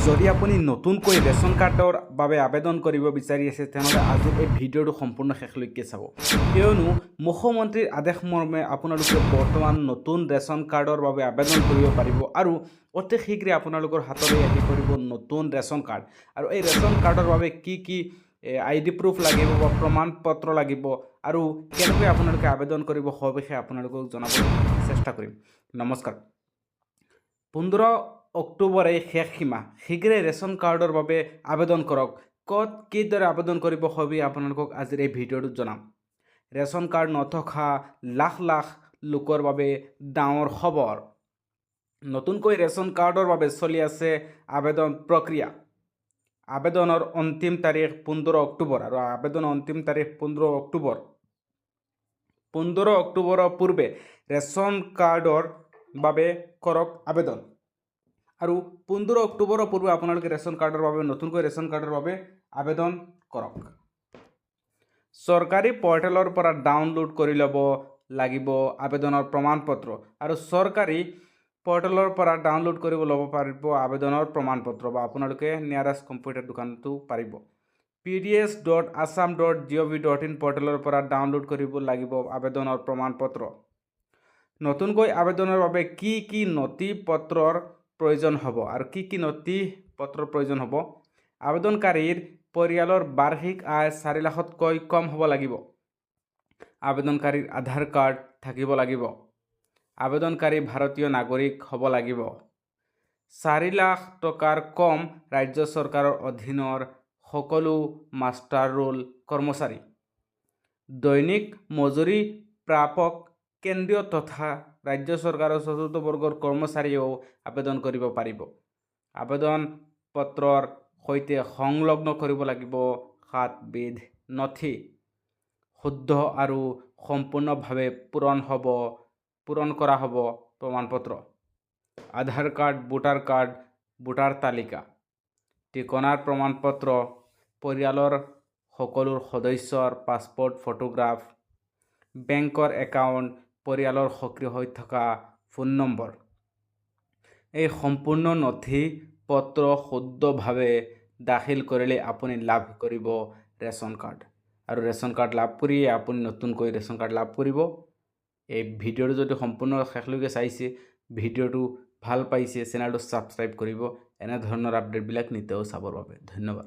যদি আপুনি নতুনকৈ ৰেচন কাৰ্ডৰ বাবে আবেদন কৰিব বিচাৰি আছে তেনেহ'লে আজিৰ এই ভিডিঅ'টো সম্পূৰ্ণ শেষলৈকে চাব কিয়নো মুখ্যমন্ত্ৰীৰ আদেশ মৰ্মে আপোনালোকে বৰ্তমান নতুন ৰেচন কাৰ্ডৰ বাবে আবেদন কৰিব পাৰিব আৰু অতি শীঘ্ৰে আপোনালোকৰ হাতলৈ আহি পৰিব নতুন ৰেচন কাৰ্ড আৰু এই ৰেচন কাৰ্ডৰ বাবে কি ID প্ৰুফ লাগিব বা প্ৰমাণ পত্ৰ লাগিব আৰু কেনেকৈ আপোনালোকে আবেদন কৰিব সবিশেষ আপোনালোকক জনাবলৈ চেষ্টা কৰিম। নমস্কাৰ। 15 অক্টোবৰে শেষ সীমা, শীঘ্ৰে ৰেচন কাৰ্ডৰ বাবে আবেদন কৰক। ক'ত কিদৰে আবেদন কৰিব সবিশেষ আপোনালোকক আজিৰ এই ভিডিঅ'টোত জনাম। ৰেচন কাৰ্ড নথকা লাখ লাখ লোকৰ বাবে ডাঙৰ খবৰ। নতুনকৈ ৰেচন কাৰ্ডৰ বাবে চলি আছে আবেদন প্ৰক্ৰিয়া। আবেদনৰ অন্তিম তাৰিখ 15 অক্টোবৰ আৰু আবেদনৰ অন্তিম তাৰিখ 15 অক্টোবৰ। 15 অক্টোবৰৰ পূৰ্বে ৰেচন কাৰ্ডৰ বাবে কৰক আবেদন আৰু 15 অক্টোবৰৰ পূৰ্বে আপোনালোকে ৰেচন কাৰ্ডৰ বাবে নতুনকৈ ৰেচন কাৰ্ডৰ বাবে আবেদন কৰক। চৰকাৰী পৰ্টেলৰ পৰা ডাউনলোড কৰি ল'ব লাগিব আবেদনৰ প্ৰমাণ পত্ৰ আৰু চৰকাৰী পৰ্টেলৰ পৰা ডাউনলোড কৰিব ল'ব পাৰিব আবেদনৰ প্ৰমাণ পত্ৰ বা আপোনালোকে নিয়াৰেষ্ট কম্পিউটাৰ দোকানতো পাৰিব। pds.assam.gov.in পৰ্টেলৰ পৰা ডাউনলোড কৰিব লাগিব আবেদনৰ প্ৰমাণ পত্ৰ। নতুনকৈ আবেদনৰ বাবে কি নথি পত্ৰৰ প্ৰয়োজন হ'ব আৰু কি নথি পত্ৰৰ প্ৰয়োজন হ'ব। আবেদনকাৰীৰ পৰিয়ালৰ বাৰ্ষিক আয় 4 লাখতকৈ কম হ'ব লাগিব। আবেদনকাৰীৰ আধাৰ কাৰ্ড থাকিব লাগিব। আবেদনকাৰী ভাৰতীয় নাগৰিক হ'ব লাগিব। 4 লাখ টকাৰ কম ৰাজ্য চৰকাৰৰ অধীনৰ সকলো মাষ্টাৰ ৰোল কৰ্মচাৰী। দৈনিক মজুৰি প্ৰাপক কেন্দ্ৰীয় তথা ৰাজ্য চৰকাৰৰ চতুৰ্থ বৰ্গৰ কৰ্মচাৰীয়েও আবেদন কৰিব পাৰিব। আবেদন পত্ৰৰ সৈতে সংলগ্ন কৰিব লাগিব 7 বিধ নথি। শুদ্ধ আৰু সম্পূৰ্ণভাৱে পূৰণ কৰা হ'ব প্ৰমাণপত্ৰ। আধাৰ কাৰ্ড, ভোটাৰ তালিকা, ঠিকনাৰ প্ৰমাণপত্ৰ, পৰিয়ালৰ সকলো সদস্যৰ পাছপোৰ্ট ফটোগ্ৰাফ, বেংকৰ একাউণ্ট, পৰিয়ালৰ সক্ৰিয় হৈ থকা ফোন নম্বৰ। এই সম্পূৰ্ণ নথি পত্ৰ শুদ্ধভাৱে দাখিল কৰিলে আপুনি লাভ কৰিব ৰেচন কাৰ্ড আৰু ৰেচন কাৰ্ড লাভ কৰিয়ে আপুনি নতুনকৈ ৰেচন কাৰ্ড লাভ কৰিব। এই ভিডিঅ'টো যদি সম্পূৰ্ণ শেষলৈকে চাইছে, ভিডিঅ'টো ভাল পাইছে, চেনেলটো ছাবস্ক্ৰাইব কৰিব। এনেধৰণৰ আপডেটবিলাক নিতৌ চাবৰ বাবে ধন্যবাদ।